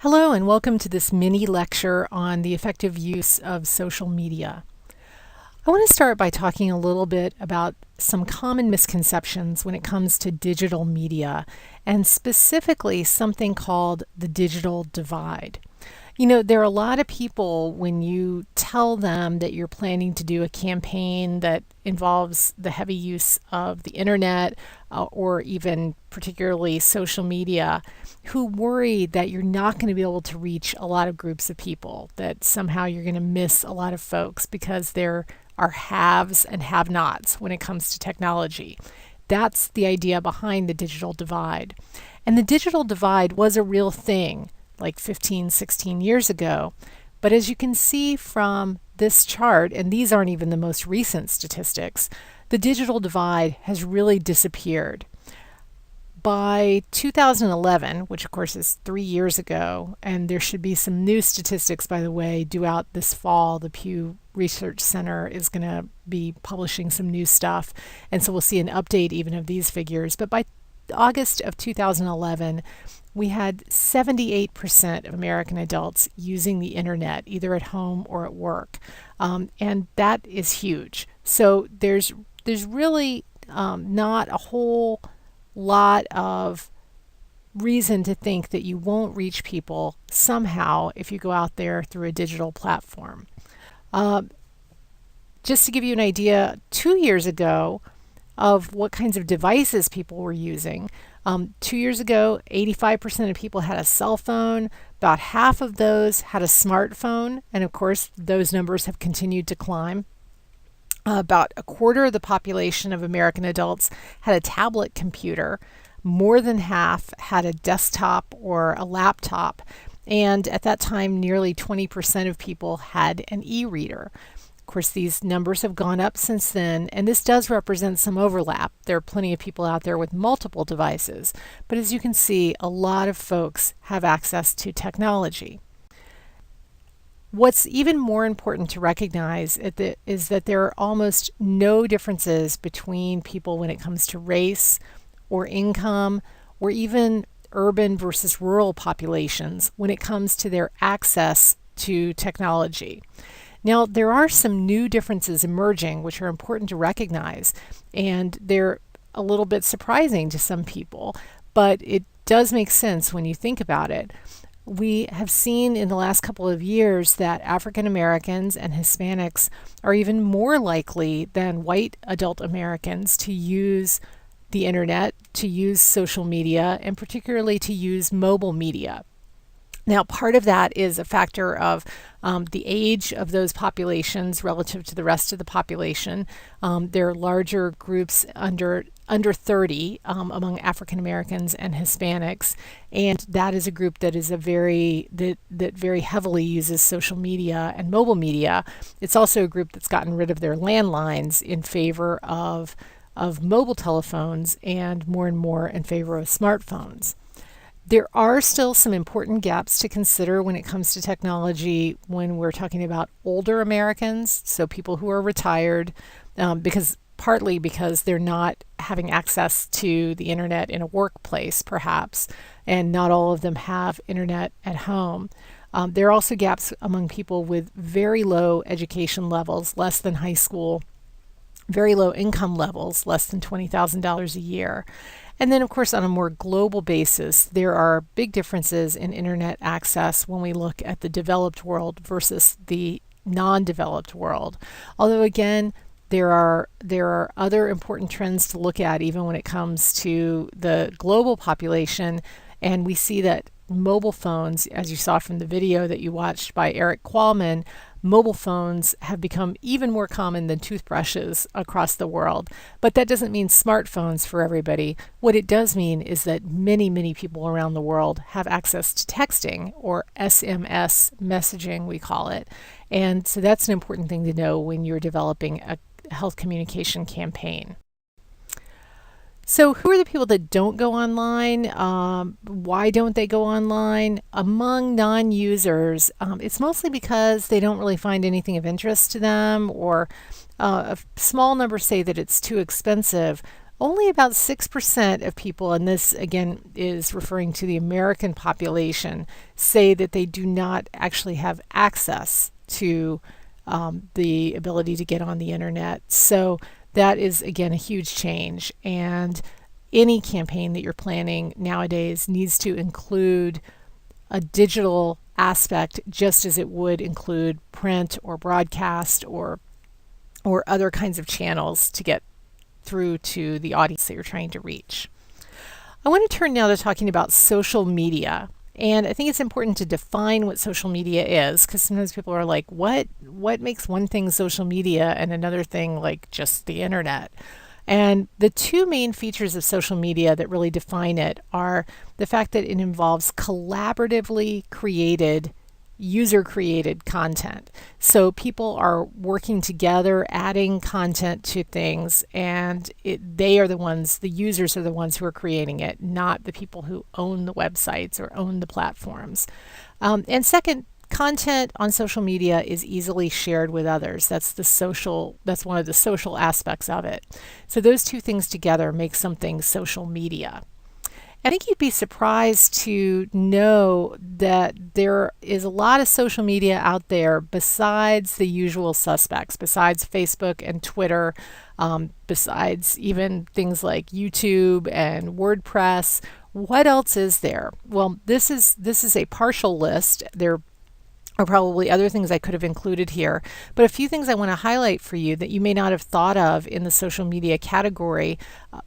Hello and welcome to this mini lecture on the effective use of social media. I want to start by talking a little bit about some common misconceptions when it comes to digital media, and specifically something called the digital divide. You know, there are a lot of people, when you tell them that you're planning to do a campaign that involves the heavy use of the internet or even particularly social media, who worry that you're not going to be able to reach a lot of groups of people, that somehow you're going to miss a lot of folks because there are haves and have-nots when it comes to technology. That's the idea behind the digital divide. And the digital divide was a real thing like 15, 16 years ago. But as you can see from this chart, and these aren't even the most recent statistics, the digital divide has really disappeared. By 2011, which of course is 3 years ago, and there should be some new statistics, by the way, due out this fall. The Pew Research Center is going to be publishing some new stuff, and so we'll see an update even of these figures. But by August of 2011, we had 78% of American adults using the internet, either at home or at work. And that is huge. So there's really not a whole lot of reason to think that you won't reach people somehow if you go out there through a digital platform. Just to give you an idea, 2 years ago, of what kinds of devices people were using. 2 years ago, 85% of people had a cell phone. About half of those had a smartphone. And of course, those numbers have continued to climb. About a quarter of the population of American adults had a tablet computer. More than half had a desktop or a laptop. And at that time, nearly 20% of people had an e-reader. Of course, these numbers have gone up since then, and this does represent some overlap. There are plenty of people out there with multiple devices, but as you can see, a lot of folks have access to technology. What's even more important to recognize is that there are almost no differences between people when it comes to race or income or even urban versus rural populations when it comes to their access to technology. Now, there are some new differences emerging which are important to recognize, and they're a little bit surprising to some people, but it does make sense when you think about it. We have seen in the last couple of years that African Americans and Hispanics are even more likely than white adult Americans to use the internet, to use social media, and particularly to use mobile media. Now, part of that is a factor of the age of those populations relative to the rest of the population. There are larger groups under 30 among African Americans and Hispanics, and that is a group that is that very heavily uses social media and mobile media. It's also a group that's gotten rid of their landlines in favor of mobile telephones and more in favor of smartphones. There are still some important gaps to consider when it comes to technology when we're talking about older Americans, so people who are retired, partly because they're not having access to the internet in a workplace, perhaps, and not all of them have internet at home. There are also gaps among people with very low education levels, less than high school, very low income levels, less than $20,000 a year. And then, of course, on a more global basis, there are big differences in internet access when we look at the developed world versus the non-developed world. Although, again, there are other important trends to look at even when it comes to the global population, and we see that mobile phones, as you saw from the video that you watched by Eric Qualman, mobile phones have become even more common than toothbrushes across the world. But that doesn't mean smartphones for everybody. What it does mean is that many people around the world have access to texting, or SMS messaging, we call it. And so that's an important thing to know when you're developing a health communication campaign. So who are the people that don't go online? Why don't they go online? Among non-users, it's mostly because they don't really find anything of interest to them, or a small number say that it's too expensive. Only about 6% of people, and this again is referring to the American population, say that they do not actually have access to the ability to get on the internet. So that is again a huge change. And any campaign that you're planning nowadays needs to include a digital aspect just as it would include print or broadcast or other kinds of channels to get through to the audience that you're trying to reach. I want to turn now to talking about social media. And I think it's important to define what social media is, because sometimes people are like, what makes one thing social media and another thing like just the internet? And the two main features of social media that really define it are the fact that it involves collaboratively created, user created content. So people are working together, adding content to things, and they are the ones, the users are the ones who are creating it, not the people who own the websites or own the platforms. And second, content on social media is easily shared with others. That's one of the social aspects of it. So those two things together make something social media. I think you'd be surprised to know that there is a lot of social media out there besides the usual suspects, besides Facebook and Twitter, besides even things like YouTube and WordPress. What else is there? Well, this is a partial list. There are probably other things I could have included here, but a few things I want to highlight for you that you may not have thought of in the social media category.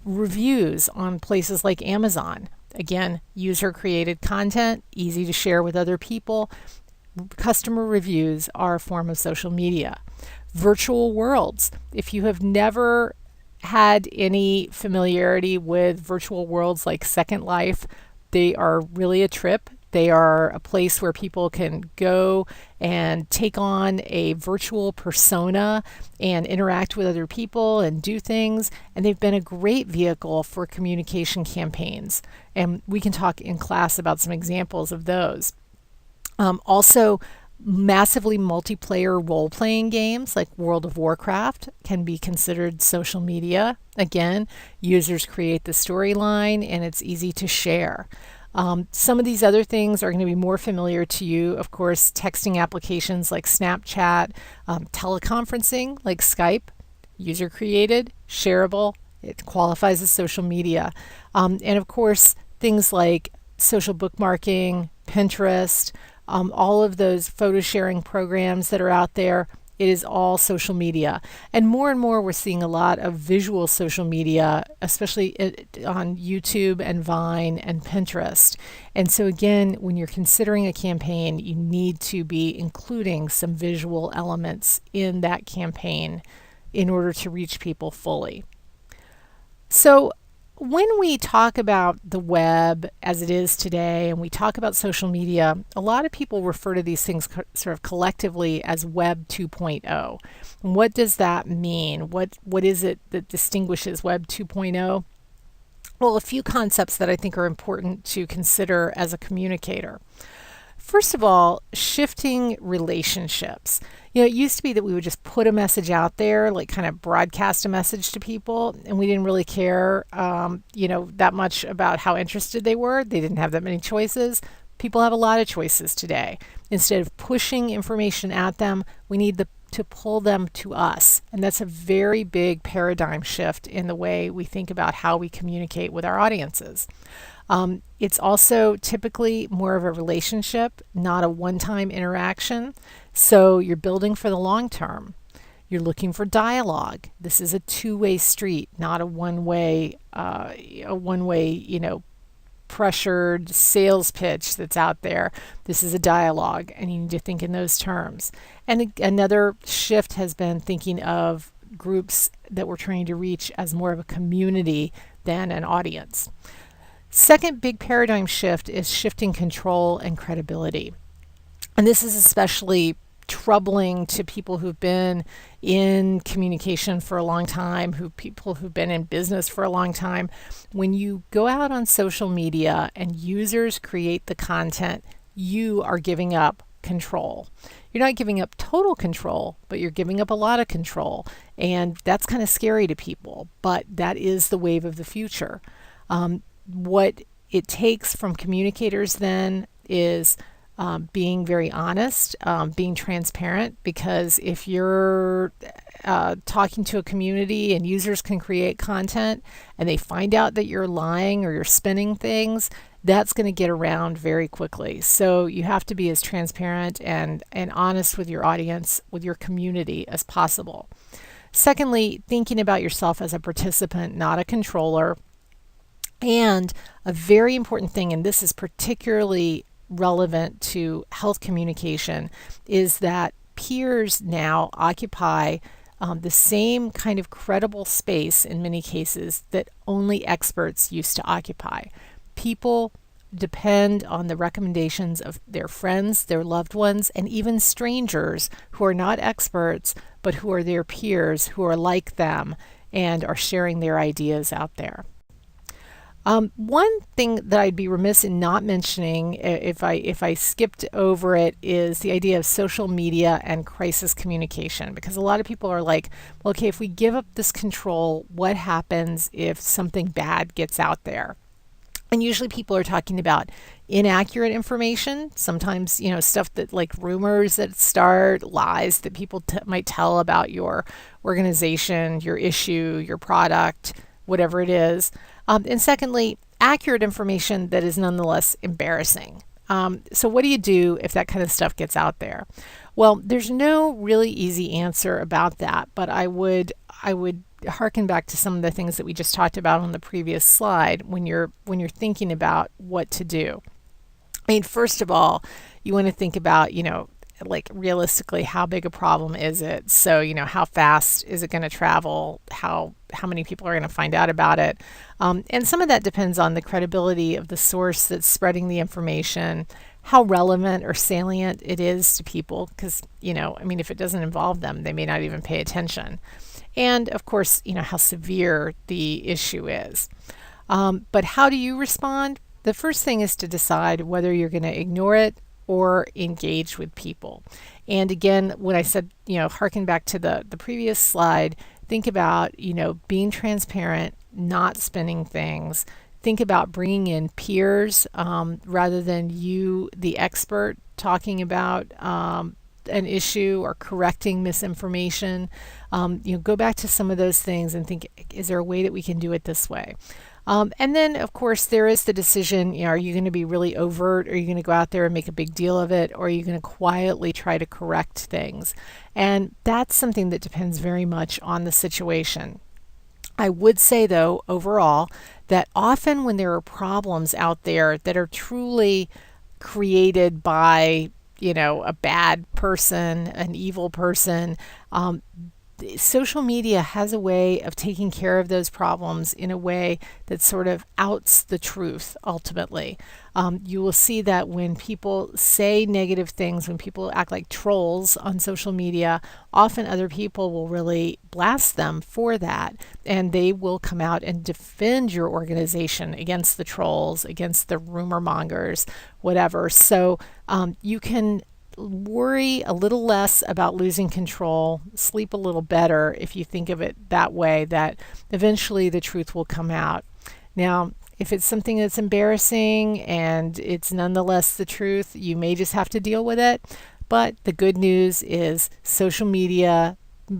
Reviews on places like Amazon. Again, user created content, easy to share with other people. Customer reviews are a form of social media. Virtual worlds. If you have never had any familiarity with virtual worlds like Second Life, they are really a trip. They are a place where people can go and take on a virtual persona and interact with other people and do things. And they've been a great vehicle for communication campaigns. And we can talk in class about some examples of those. Also, massively multiplayer role-playing games like World of Warcraft can be considered social media. Again, users create the storyline and it's easy to share. Some of these other things are going to be more familiar to you. Of course, texting applications like Snapchat, teleconferencing like Skype, user created, shareable, it qualifies as social media. And of course, things like social bookmarking, Pinterest, all of those photo sharing programs that are out there. It is all social media. And more we're seeing a lot of visual social media, especially on YouTube and Vine and Pinterest. And so again, when you're considering a campaign, you need to be including some visual elements in that campaign in order to reach people fully. So when we talk about the web as it is today and we talk about social media, a lot of people refer to these things sort of collectively as Web 2.0. What does that mean? What is it that distinguishes Web 2.0? Well, a few concepts that I think are important to consider as a communicator. First of all, shifting relationships. It used to be that we would just put a message out there, like kind of broadcast a message to people, and we didn't really care, that much about how interested they were. They didn't have that many choices. People have a lot of choices today. Instead of pushing information at them, we need to pull them to us. And that's a very big paradigm shift in the way we think about how we communicate with our audiences. It's also typically more of a relationship, not a one-time interaction. So you're building for the long term. You're looking for dialogue. This is a two-way street, not a one-way, pressured sales pitch that's out there. This is a dialogue, and you need to think in those terms. And another shift has been thinking of groups that we're trying to reach as more of a community than an audience. Second big paradigm shift is shifting control and credibility. And this is especially troubling to people who've been in communication for a long time, people who've been in business for a long time. When you go out on social media and users create the content, you are giving up control. You're not giving up total control, but you're giving up a lot of control. And that's kind of scary to people, but that is the wave of the future. What it takes from communicators then is being very honest, being transparent, because if you're talking to a community and users can create content and they find out that you're lying or you're spinning things, that's going to get around very quickly. So you have to be as transparent and honest with your audience, with your community as possible. Secondly, thinking about yourself as a participant, not a controller. And a very important thing, and this is particularly relevant to health communication, is that peers now occupy the same kind of credible space in many cases that only experts used to occupy. People depend on the recommendations of their friends, their loved ones, and even strangers who are not experts, but who are their peers, who are like them and are sharing their ideas out there. One thing that I'd be remiss in not mentioning, if I skipped over it, is the idea of social media and crisis communication. Because a lot of people are like, well, okay, if we give up this control, what happens if something bad gets out there? And usually people are talking about inaccurate information, sometimes, stuff that like rumors that start, lies that people might tell about your organization, your issue, your product, whatever it is. And secondly, accurate information that is nonetheless embarrassing. So what do you do if that kind of stuff gets out there? Well, there's no really easy answer about that, but I would harken back to some of the things that we just talked about on the previous slide when you're thinking about what to do. I mean, first of all, you want to think about, like realistically, how big a problem is it? So, how fast is it going to travel? How many people are going to find out about it? And some of that depends on the credibility of the source that's spreading the information, how relevant or salient it is to people, because, if it doesn't involve them, they may not even pay attention. And of course, how severe the issue is. But how do you respond? The first thing is to decide whether you're going to ignore it or engage with people. And again, when I said, harken back to the previous slide, think about, being transparent, not spinning things. Think about bringing in peers rather than you, the expert, talking about an issue or correcting misinformation. Go back to some of those things and think, is there a way that we can do it this way? And then, of course, there is the decision, are you going to be really overt? Are you going to go out there and make a big deal of it? Or are you going to quietly try to correct things? And that's something that depends very much on the situation. I would say, though, overall, that often when there are problems out there that are truly created by, a bad person, an evil person, social media has a way of taking care of those problems in a way that sort of outs the truth ultimately. You will see that when people say negative things, when people act like trolls on social media, often other people will really blast them for that, and they will come out and defend your organization against the trolls, against the rumor mongers, whatever. So you can worry a little less about losing control, sleep a little better if you think of it that way, that eventually the truth will come out. Now, if it's something that's embarrassing and it's nonetheless the truth, you may just have to deal with it. But the good news is social media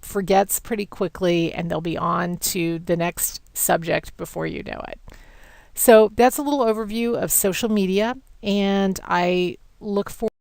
forgets pretty quickly and they'll be on to the next subject before you know it. So that's a little overview of social media, and I look forward